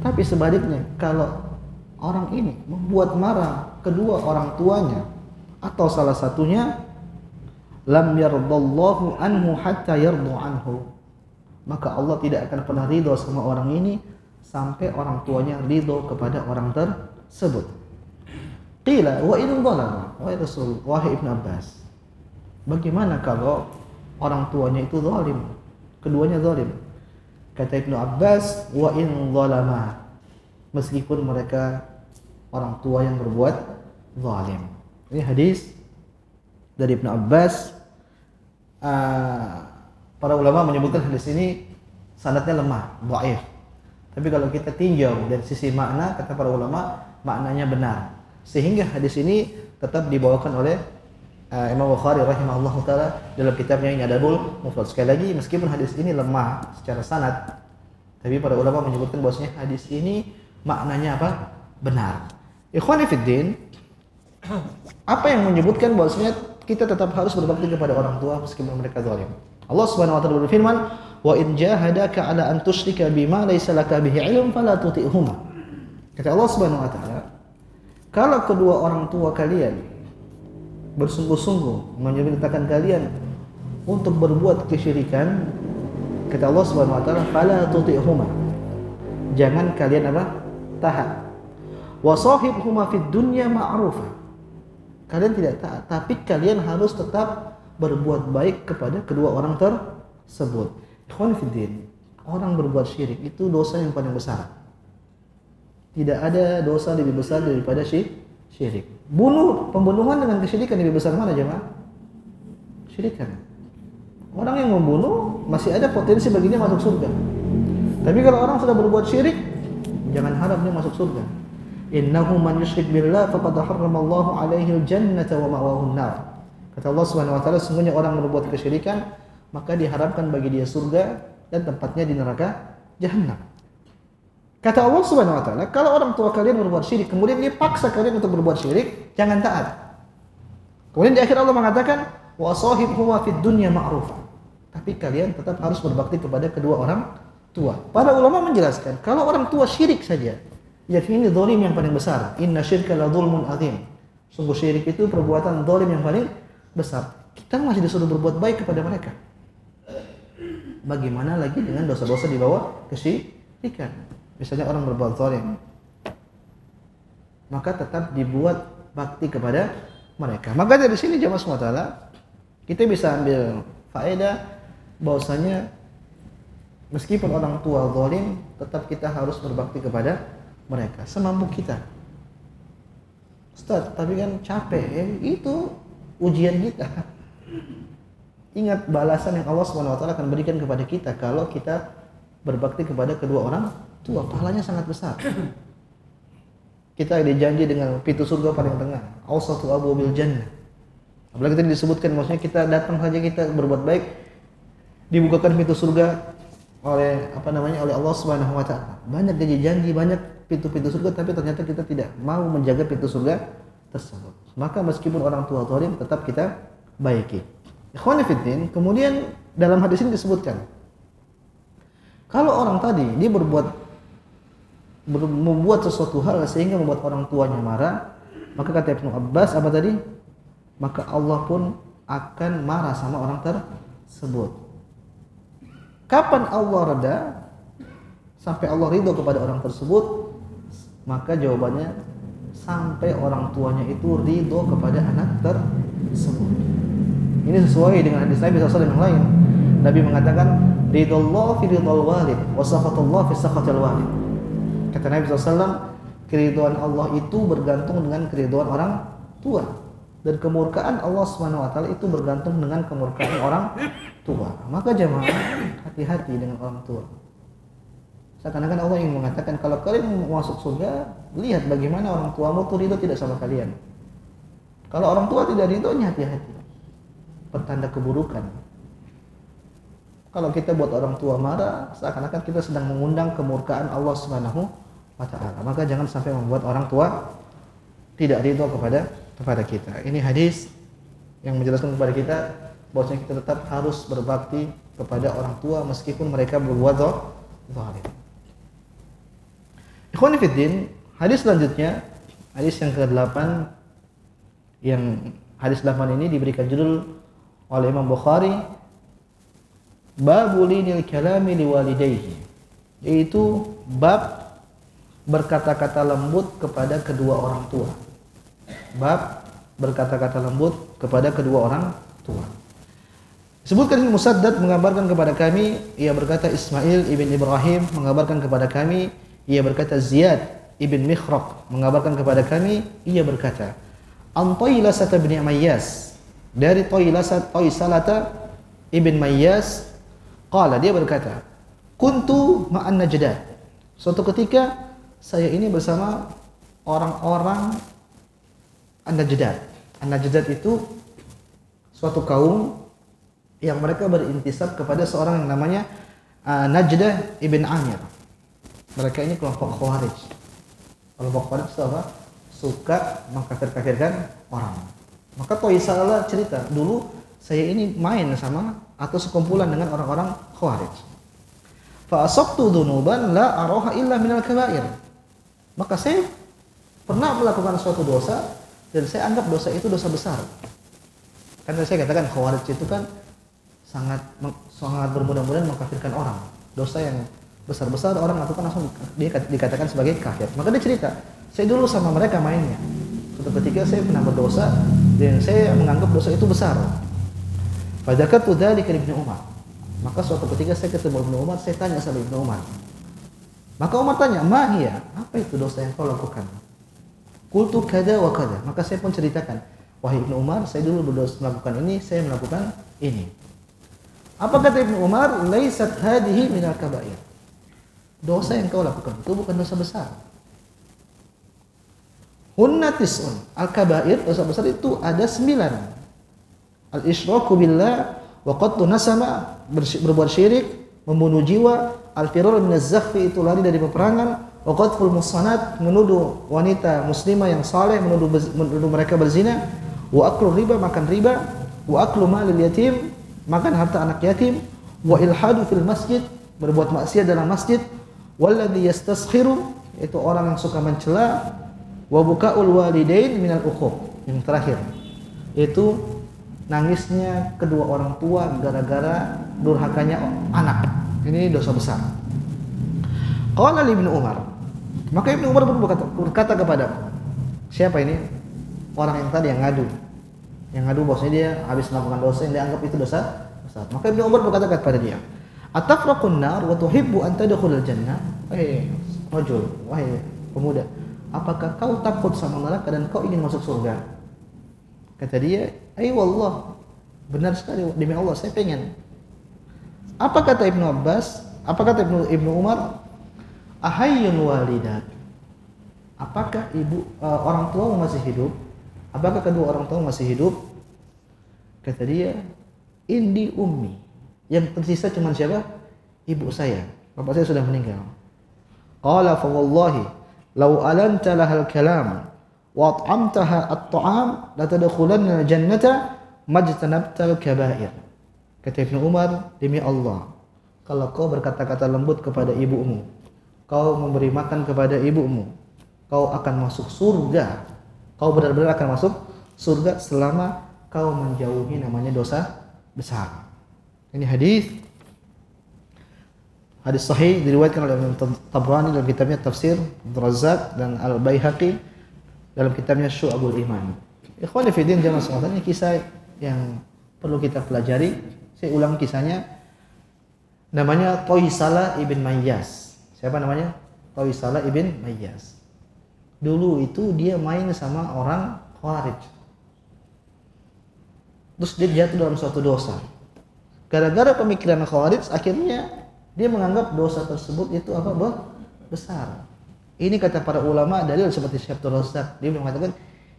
tapi sebaliknya, kalau orang ini membuat marah kedua orang tuanya atau salah satunya, lam yardallahu anhu hatta yardu anhu. Maka Allah tidak akan pernah ridho sama orang ini sampai orang tuanya ridho kepada orang tersebut. Qila wa in zalama, wahai Rasul, wahai Ibnu Abbas, bagaimana kalau orang tuanya itu zalim, keduanya zalim? Kata Ibnu Abbas, wa in zalama, meskipun mereka orang tua yang berbuat zalim. Ini hadis dari Ibnu Abbas. Para ulama menyebutkan hadis ini sanadnya lemah, dhaif. Tapi kalau kita tinjau dari sisi makna, kata para ulama, maknanya benar. Sehingga hadis ini tetap dibawakan oleh Imam Bukhari rahimahullahu taala dalam kitabnya ini Adabul Mufrad. Sekali lagi, meskipun hadis ini lemah secara sanad, tapi para ulama menyebutkan bahwasanya hadis ini maknanya apa? Benar. Ikhwani fid din, apa yang menyebutkan bahwasanya kita tetap harus berbakti kepada orang tua meskipun mereka zalim? Allah Subhanahu wa taala berfirman, "Wa in jahadaka 'ala an tusyrika bima laysa laka bihi 'ilm fala tuti'huma." Kata Allah Subhanahu wa taala, kalau kedua orang tua kalian bersungguh-sungguh memerintahkan kalian untuk berbuat kesyirikan, kata Allah Subhanahu wa taala, fala tuti'huma, jangan kalian apa? Taat. Wa sahibhuma fid dunya ma'rufa, kalian tidak taat, tapi kalian harus tetap berbuat baik kepada kedua orang tersebut. Ikhwan fiddin, orang berbuat syirik itu dosa yang paling besar. Tidak ada dosa lebih besar daripada syirik. Pembunuhan dengan kesyirikan lebih besar mana jemaah? Syirikan. Orang yang membunuh masih ada potensi baginya masuk surga. Tapi kalau orang sudah berbuat syirik, jangan harap dia masuk surga. Innahu man yusyrik billah faqad harramallahu alaihi al-jannata wa ma'wahu an-nar. Kata Allah Subhanahu wa taala, sesungguhnya orang berbuat kesyirikan maka diharapkan bagi dia surga dan tempatnya di neraka jahanam. Kata Allah Subhanahu wa taala, kalau orang tua kalian berbuat syirik kemudian dia paksa kalian untuk berbuat syirik, jangan taat. Kemudian di akhir Allah mengatakan, wa sahibhuma fid dunya ma'rufa. Tapi kalian tetap harus berbakti kepada kedua orang tua. Para ulama menjelaskan, kalau orang tua syirik saja, yakni ini zalim yang paling besar. Inna syirka la dzulmun adzim. Sungguh syirik itu perbuatan zalim yang paling besar. Kita masih disuruh berbuat baik kepada mereka. Bagaimana lagi dengan dosa-dosa di bawah kesyirikan? Misalnya orang berbuat zalim, maka tetap dibuat bakti kepada mereka. Maka dari sini jemaah semua taala, kita bisa ambil faedah bahwasanya meskipun orang tua zalim, tetap kita harus berbakti kepada mereka semampu kita. Ustaz, tapi kan capek, itu ujian kita. Ingat balasan yang Allah SWT akan berikan kepada kita kalau kita berbakti kepada kedua orang tua, pahalanya sangat besar. Kita dijanji dengan pintu surga paling tengah, awsatu abwabil jannah. Apalagi tadi disebutkan, maksudnya kita datang saja kita berbuat baik, dibukakan pintu surga oleh oleh Allah Subhanahu wa taala. Banyak janji, banyak pintu-pintu surga, tapi ternyata kita tidak mau menjaga pintu surga tersebut. Maka meskipun orang tua zalim tetap kita baiki. Ikhwani fiddin, kemudian dalam hadis ini disebutkan, kalau orang tadi dia membuat sesuatu hal sehingga membuat orang tuanya marah, maka kata Ibnu Abbas apa tadi? Maka Allah pun akan marah sama orang tersebut. Kapan Allah reda sampai Allah ridho kepada orang tersebut? Maka jawabannya sampai orang tuanya itu ridho kepada anak tersebut. Ini sesuai dengan hadis Nabi SAW yang lain. Nabi mengatakan, ridallah fi ridal walid wa sakhatullah fi sakhatil walid. Kata Nabi SAW, keridhaan Allah itu bergantung dengan keridhaan orang tua, dan kemurkaan Allah SWT itu bergantung dengan kemurkaan orang tua. Maka jemaah, hati-hati dengan orang tua. Seakan-akan Allah ingin mengatakan, kalau kalian mau masuk surga, lihat bagaimana orang tuamu itu ridho tidak sama kalian. Kalau orang tua tidak ridho, hati-hati, pertanda keburukan. Kalau kita buat orang tua marah, seakan-akan kita sedang mengundang kemurkaan Allah Subhanahu wa taala. Maka jangan sampai membuat orang tua tidak ridho kepada kita. Ini hadis yang menjelaskan kepada kita bahwasanya kita tetap harus berbakti kepada orang tua meskipun mereka berbuat zalim. Ikhwani fiddin, hadis selanjutnya, hadis yang ke-8, yang hadis 8 ini diberikan judul oleh Imam Bukhari, babul linil kalami liwalidayhi, yaitu bab berkata-kata lembut kepada kedua orang tua. Bab berkata-kata lembut kepada kedua orang tua. Sebutkan Ibnu Musaddad mengabarkan kepada kami, ia berkata Ismail ibn Ibrahim mengabarkan kepada kami, ia berkata Ziyad ibn Mikhraq mengabarkan kepada kami, ia berkata an Thailasah bin Mayyas, dari Thaisalata ibn Mayyas, qala, dia berkata kuntu ma'an Najdat, suatu ketika saya ini bersama orang-orang An-Najdat. An-Najdat itu suatu kaum yang mereka berintisab kepada seorang yang namanya Najdah ibn Amir. Mereka ini kelompok Khawarij. Kelompok Khawarij itu apa? Suka mengkafir-kafirkan orang. Maka Thaisalah cerita, dulu saya ini main sama atau sekumpulan dengan orang-orang Khawarij. Fa asabtu dzunuban la araha illa minal kabair. Maka saya pernah melakukan suatu dosa dan saya anggap dosa itu dosa besar. Karena saya katakan Khawarij itu kan sangat bermudah-mudahan mengkafirkan orang. Dosa yang besar-besar orang lakukan langsung dia dikatakan sebagai kafir. Maka dia cerita, saya dulu sama mereka mainnya. Suatu ketika saya pernah berdosa dan saya menganggap dosa itu besar. Fadzakatu dzalika Ibnu Umar. Maka suatu ketika saya ketemu Ibnu Umar, saya tanya sama Ibnu Umar. Maka Umar tanya, "Ma hiya? Apa itu dosa yang kau lakukan?" Qultu kada wa kada. Maka saya pun ceritakan, "Wahai Ibnu Umar, saya dulu berdosa melakukan ini, saya melakukan ini." Apa kata Ibnu Umar? "Laisat hadhihi minal kabair." Dosa yang kau lakukan itu bukan dosa besar. Hunna tis'un. Al-kabair, dosa besar itu ada 9. Al-isyraku billah wa qatlu nasama, berbuat syirik, membunuh jiwa, al-firar minaz zakhfi, itu lari dari peperangan, wa qadful muhsanat, menuduh wanita muslimah yang saleh, menuduh mereka berzina, wa aklu riba, makan riba, wa aklu malil yatim, makan harta anak yatim, wa ilhadu fil masjid, berbuat maksiat dalam masjid, walladzi yastaskhiru, itu orang yang suka mencela, wa bukaul walidain minal uquq, yang terakhir itu nangisnya kedua orang tua gara-gara durhakanya anak. Ini dosa besar. Qala Ibnu Umar, maka Ibnu Umar berkata kepada siapa ini? Orang yang tadi yang ngadu bahwasanya dia habis melakukan dosa yang dianggap itu dosa besar. Maka Ibnu Umar berkata kepada dia, "Ataqraqun nar wa tuhibbu an tadkhulal jannah?" Wahai rajul, wahai pemuda, apakah kau takut sama neraka dan kau ingin masuk surga? Kata dia, "Ai wallah, benar sekali demi Allah saya pengen." Apa kata Ibnu Abbas? Apa kata Ibnu Umar? "Ahayyun walidat?" Apakah orang tua masih hidup? Apakah kedua orang tua masih hidup? Kata dia, "Indi ummi." Yang tersisa cuma siapa? Ibu saya. Bapak saya sudah meninggal. Qala fa wallahi law alanta lahal kalam wa at'amtaha at-ta'am la tadkhulanna jannata majtanabtal kabair. Kata Ibnu Umar, demi Allah, kalau kau berkata-kata lembut kepada ibumu, kau memberi makan kepada ibumu, kau akan masuk surga. Kau benar-benar akan masuk surga selama kau menjauhi namanya dosa besar. Ini hadis sahih diriwayatkan oleh Imam Tabrani dalam kitabnya Tafsir, Abdul Razzaq dan Al-Baihaqi dalam kitabnya Syu'abul Iman. Ikhwani fi din jamaah sekalian, ini kisah yang perlu kita pelajari. Saya ulang kisahnya. Namanya Thaisalah ibn Mayyas. Siapa namanya? Thaisalah ibn Mayyas. Dulu itu dia main sama orang Khawarij. Terus dia jatuh dalam suatu dosa. Gara-gara pemikiran Khawarij, akhirnya dia menganggap dosa tersebut itu apa? Besar. Ini kata para ulama dalil seperti Syekh Abdul Razzaq. Dia mengatakan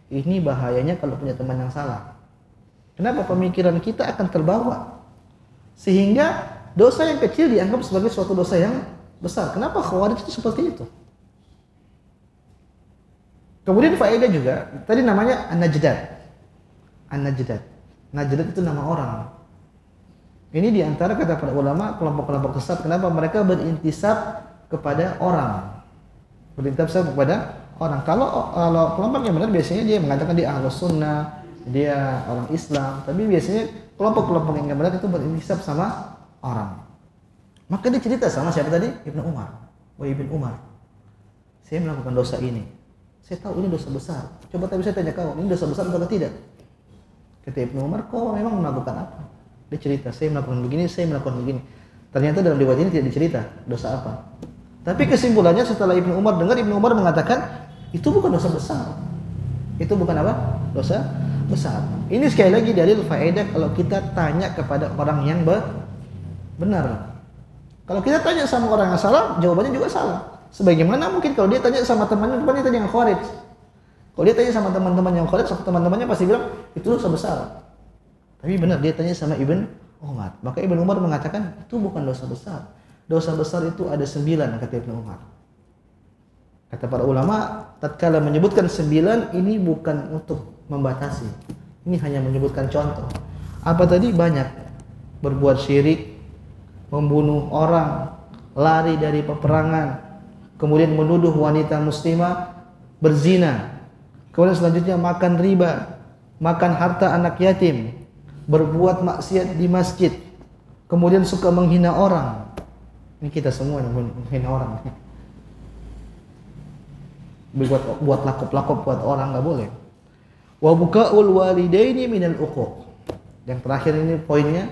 ini bahayanya kalau punya teman yang salah. Kenapa? Pemikiran kita akan terbawa sehingga dosa yang kecil dianggap sebagai suatu dosa yang besar. Kenapa Khawarij itu seperti itu? Kemudian faedah juga, tadi namanya An-Najdat. An-Najdat. Najdat itu nama orang. Ini diantara kata para ulama kelompok-kelompok sesat. Kenapa? Mereka berintisab kepada orang. Berintisab kepada orang. Kalau kelompok yang benar biasanya dia mengatakan dia Ahlus Sunnah, dia orang Islam. Tapi biasanya kelompok-kelompok yang benar itu berintisab sama orang. Maka dia cerita sama siapa tadi? Ibnu Umar. Wahai Ibnu Umar, saya melakukan dosa ini. Saya tahu ini dosa besar. Coba tapi saya tanya kau, ini dosa besar atau tidak? Kata Ibnu Umar, kau memang melakukan apa? Dia cerita, saya melakukan begini, saya melakukan begini. Ternyata dalam riwayat ini tidak dicerita dosa apa. Tapi kesimpulannya setelah Ibnu Umar dengar, Ibnu Umar mengatakan itu bukan dosa besar. Itu bukan apa? Dosa besar. Ini sekali lagi dalil faedah kalau kita tanya kepada orang yang benar. Kalau kita tanya sama orang yang salah, jawabannya juga salah. Sebagaimana mungkin kalau dia tanya sama temannya tanya yang Khawarij. Kalau dia tanya sama teman-teman yang Khawarij, teman-temannya pasti bilang itu dosa besar. Tapi benar dia tanya sama Ibnu Umar. Maka Ibnu Umar mengatakan itu bukan dosa besar. Dosa besar itu ada 9 kata Ibnu Umar. Kata para ulama, tatkala menyebutkan 9 ini bukan untuk membatasi. Ini hanya menyebutkan contoh. Apa tadi? Banyak. Berbuat syirik, membunuh orang, lari dari peperangan, kemudian menuduh wanita muslimah berzina. Kemudian selanjutnya makan riba, makan harta anak yatim, berbuat maksiat di masjid, kemudian suka menghina orang. Ini kita semua yang menghina orang. Buat lakop-lakop buat orang nggak boleh. Wa bukaul walidaini minal uquq. Yang terakhir ini poinnya,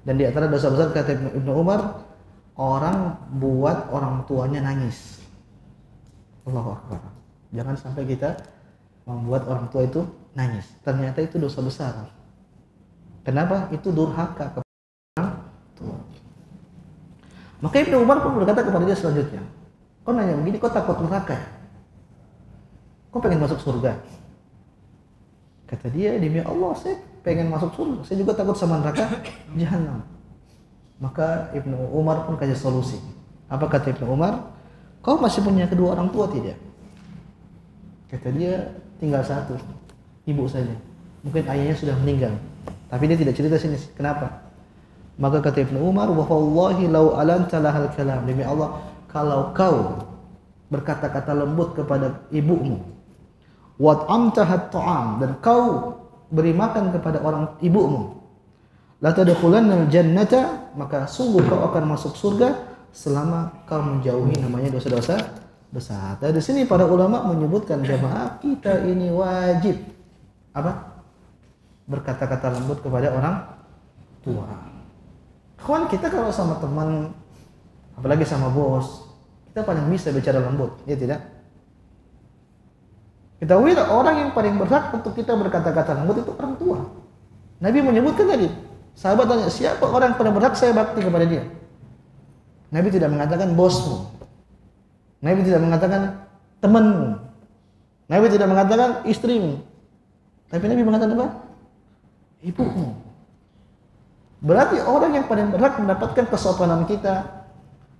dan di antara dosa besar kata Ibnu Umar, orang buat orang tuanya nangis. Allahu Akbar. Jangan sampai kita membuat orang tua itu nangis. Ternyata itu dosa besar. Kenapa? Itu durhaka kepada orang tua. Maka Ibnu Umar pun berkata kepada dia selanjutnya, kau nanya begini, kau takut neraka? Kau pengen masuk surga? Kata dia, demi Allah saya pengen masuk surga. Saya juga takut sama neraka jahanam. Maka Ibnu Umar pun kasih solusi. Apa kata Ibnu Umar? Kau masih punya kedua orang tua tidak? Kata dia, tinggal satu, ibu saja. Mungkin ayahnya sudah meninggal. Tapi dia tidak cerita sini. Kenapa? Maka kata Ibnu Umar, wa wallahi law alanta lahal kalam. Demi Allah, kalau kau berkata-kata lembut kepada ibumu, wa amtahat ta'am, dan kau beri makan kepada orang ibumu, la tadkhulannal jannata, maka sungguh kau akan masuk surga selama kau menjauhi namanya dosa-dosa besar. Dari sini para ulama menyebutkan jamaah kita ini wajib apa? Berkata-kata lembut kepada orang tua. Kawan kita kalau sama teman, apalagi sama bos, kita paling bisa bicara lembut, ya tidak? Ketahui orang yang paling berhak untuk kita berkata-kata lembut itu orang tua. Nabi menyebutkan tadi, sahabat tanya, siapa orang yang paling berhak saya bakti kepada dia? Nabi tidak mengatakan bosmu. Nabi tidak mengatakan temanmu. Nabi tidak mengatakan istrimu. Tapi Nabi mengatakan apa? Ibumu. Berarti orang yang paling berhak mendapatkan kesopanan kita,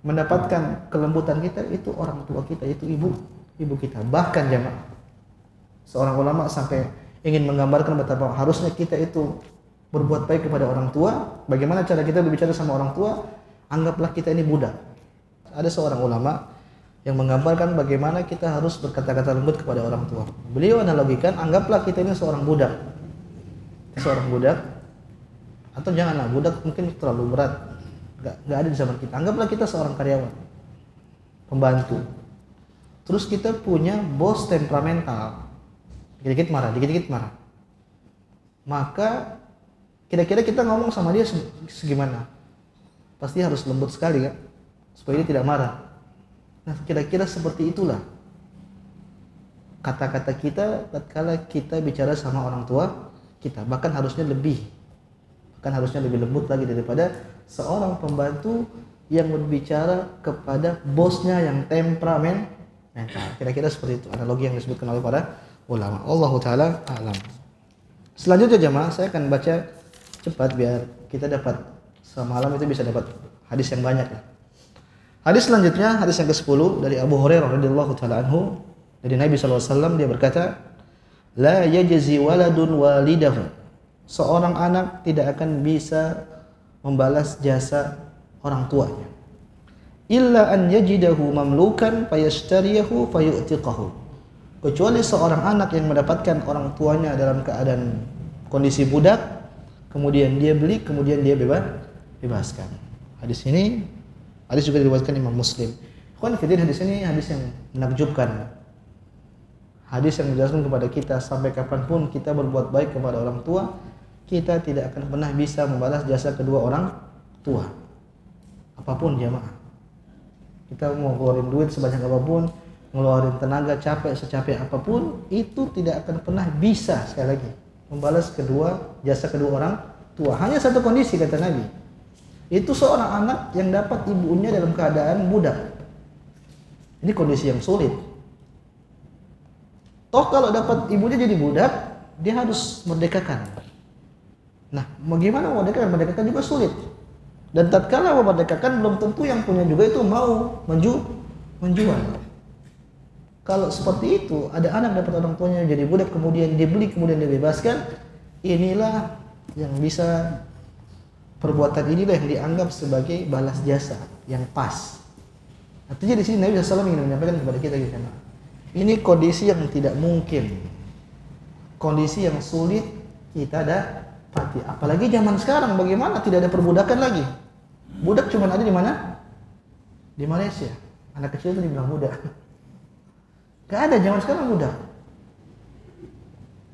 mendapatkan kelembutan kita, itu orang tua kita, itu ibu kita. Bahkan jamaah, seorang ulama sampai ingin menggambarkan betapa harusnya kita itu berbuat baik kepada orang tua. Bagaimana cara kita berbicara sama orang tua? Anggaplah kita ini budak. Ada seorang ulama yang menggambarkan bagaimana kita harus berkata-kata lembut kepada orang tua. Beliau analogikan, anggaplah kita ini seorang budak. Seorang budak, atau janganlah, budak mungkin terlalu berat, nggak ada di zaman kita. Anggaplah kita seorang karyawan, pembantu. Terus kita punya bos temperamental, dikit-dikit marah. Maka kira-kira kita ngomong sama dia segimana? Pasti harus lembut sekali kan, supaya dia tidak marah. Nah, kira-kira seperti itulah kata-kata kita tatkala kita bicara sama orang tua kita. Bahkan harusnya lebih lembut lagi daripada seorang pembantu yang berbicara kepada bosnya yang temperamental. Kira-kira seperti itu analogi yang disebutkan oleh para ulama. Allahu taala alam. Selanjutnya jemaah, saya akan baca cepat biar kita dapat semalam itu bisa dapat hadis yang banyak. Hadis selanjutnya, hadis yang ke-10 dari Abu Hurairah radhiyallahu taala anhu, dari Nabi sallallahu alaihi wasallam, dia berkata, la yajzi waladun walidahu. Seorang anak tidak akan bisa membalas jasa orang tuanya. Illa an yajidahu mamlukan fayashtariyahu fayu'tiqahu. Kecuali seorang anak yang mendapatkan orang tuanya dalam keadaan kondisi budak, kemudian dia beli, kemudian dia bebaskan. Hadis juga diriwayatkan Imam Muslim. Ikhwan fillah, hadis ini hadis yang menakjubkan. Hadis yang menjelaskan kepada kita sampai kapanpun kita berbuat baik kepada orang tua, kita tidak akan pernah bisa membalas jasa kedua orang tua. Apapun jamaah. Kita mau keluarin duit sebanyak apapun, ngeluarin tenaga capek secapek apapun, itu tidak akan pernah bisa sekali lagi membalas jasa kedua orang tua. Hanya satu kondisi kata Nabi. Itu seorang anak yang dapat ibunya dalam keadaan budak. Ini kondisi yang sulit. Toh kalau dapat ibunya jadi budak, dia harus merdekakan. Nah, bagaimana merdekakan? Merdekakan juga sulit. Dan tatkala memerdekakan, belum tentu yang punya juga itu mau menjual. Kalau seperti itu, ada anak dapat orang tuanya jadi budak, kemudian dia beli, kemudian dia bebaskan, inilah yang bisa, perbuatan inilah yang dianggap sebagai balas jasa yang pas. Artinya di sini Nabi SAW ingin menyampaikan kepada kita gitu. Ini kondisi yang tidak mungkin, kondisi yang sulit kita dapati. Apalagi zaman sekarang, bagaimana tidak ada perbudakan lagi? Budak cuma ada di mana? Di Malaysia. Anak kecil itu dibilang budak. Gak ada zaman sekarang budak.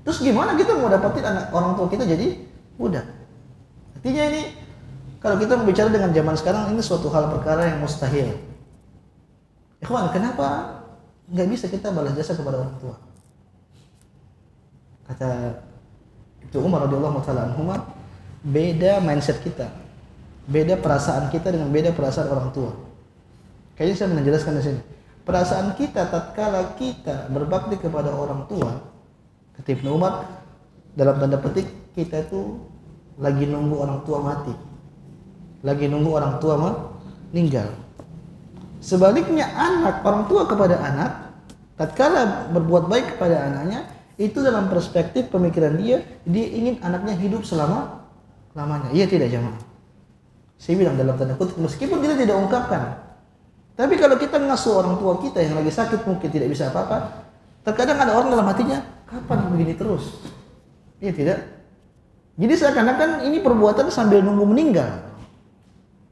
Terus gimana kita mau dapatin anak orang tua kita jadi budak? Artinya ini, kalau kita berbicara dengan zaman sekarang, ini suatu hal perkara yang mustahil. Ikhwan, kenapa nggak bisa kita balas jasa kepada orang tua? Kata Ibnu Umar radhiyallahu taala anhuma, beda mindset kita, beda perasaan kita dengan beda perasaan orang tua. Kayaknya saya menjelaskan di sini. Perasaan kita tatkala kita berbakti kepada orang tua, kata Ibnu Umar, dalam tanda petik kita itu lagi nunggu orang tua mati, lagi nunggu orang tua meninggal. Sebaliknya orang tua kepada anak, tatkala berbuat baik kepada anaknya, itu dalam perspektif pemikiran dia ingin anaknya hidup lamanya. Iya tidak jamaah? Saya bilang dalam tanda kutip, meskipun kita tidak ungkapkan. Tapi kalau kita ngasuh orang tua kita yang lagi sakit, mungkin tidak bisa apa-apa, terkadang ada orang dalam hatinya, kapan begini terus? Iya tidak? Jadi seakan-akan ini perbuatan sambil nunggu meninggal.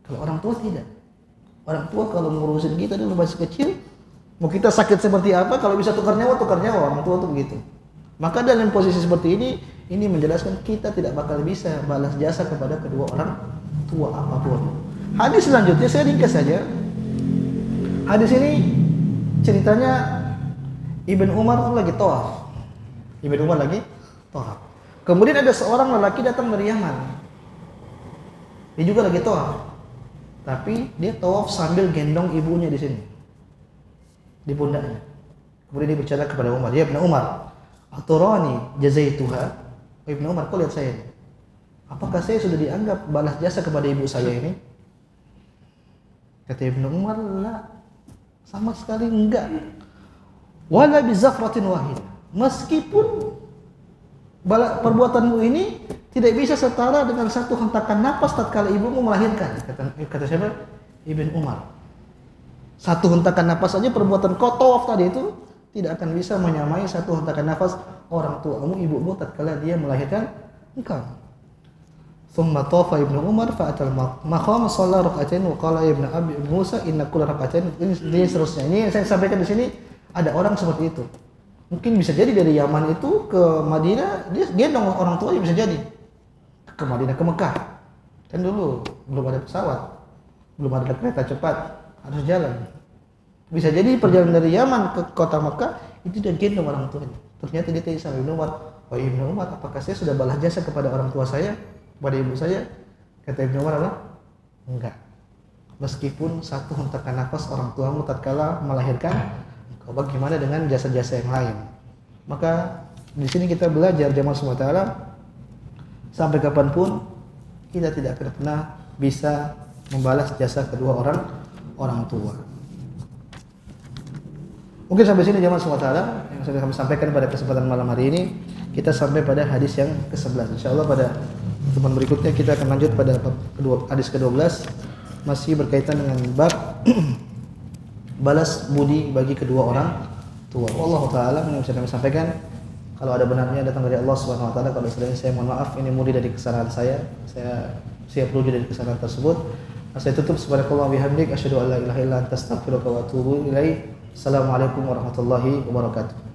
Kalau orang tua tidak. Orang tua kalau ngurusin kita dulu masih kecil, mau kita sakit seperti apa, kalau bisa tukar nyawa, orang tua tuh begitu. Maka dalam posisi seperti ini menjelaskan kita tidak bakal bisa balas jasa kepada kedua orang tua apapun. Hadis selanjutnya saya ringkas saja. Hadis ini ceritanya Ibn Umar lagi tawaf. Ibn Umar lagi tawaf. Kemudian ada seorang lelaki datang dari Yaman. Dia juga lagi tawaf. Tapi dia tawaf sambil gendong ibunya di sini, di pundaknya. Kemudian dia berkata kepada Umar, "Ya Ibnu Umar, aturani jazaituha?" Ibnu Umar, kau lihat saya ini. Apakah saya sudah dianggap balas jasa kepada ibu saya ini? Kata Ibnu Umar, "La, sama sekali enggak. Wala bizafratin wahid." Meskipun perbuatanmu ini tidak bisa setara dengan satu hentakan napas tatkala ibumu melahirkan. Kata siapa? Ibn Umar. Satu hentakan napas saja perbuatan kau tawaf tadi itu tidak akan bisa menyamai satu hentakan nafas orang tuamu, ibumu tatkala dia melahirkan engkau. Thumma tawafa Ibnu Umar fa'atal maqam shalla rak'atain wa qala ibnu Abi Musa inna kulla rak'atain. Ini seterusnya. Ini yang saya sampaikan di sini, ada orang seperti itu. Mungkin bisa jadi dari Yaman itu ke Madinah, dia gendong orang tuanya, bisa jadi ke Madinah, ke Mekah. Kan dulu belum ada pesawat, belum ada kereta cepat, harus jalan. Bisa jadi perjalanan dari Yaman ke kota Mekah itu dia gendong orang tuanya. Ternyata dia tanya sama Ibnu Umar, "Oh Ibnu Umar, apakah saya sudah balas jasa kepada orang tua saya, kepada ibu saya?" Kata Ibnu Umar, "Apa? Enggak. Meskipun satu hentakan nafas orang tuamu tatkala melahirkan, bagaimana dengan jasa-jasa yang lain?" Maka di sini kita belajar jamaah SWT, sampai kapanpun kita tidak akan pernah bisa membalas jasa kedua orang tua. Mungkin sampai sini jamaah SWT yang sudah kami sampaikan pada kesempatan malam hari ini. Kita sampai pada hadis yang ke-11. Insyaallah pada pertemuan berikutnya kita akan lanjut pada hadis ke-12, masih berkaitan dengan bab balas budi bagi kedua orang tua. Wallahu taala yang bisa kami sampaikan. Kalau ada benarnya datang dari Allah Subhanahu wa taala, kalau istilahnya saya mohon maaf, ini murni dari kesalahan saya. Saya rujuk dari kesalahan tersebut. Saya tutup subhanakallah bihamdik asyhadu an la ilaha illa anta astaghfiruka wa atubu ilaik. Assalamualaikum warahmatullahi wabarakatuh.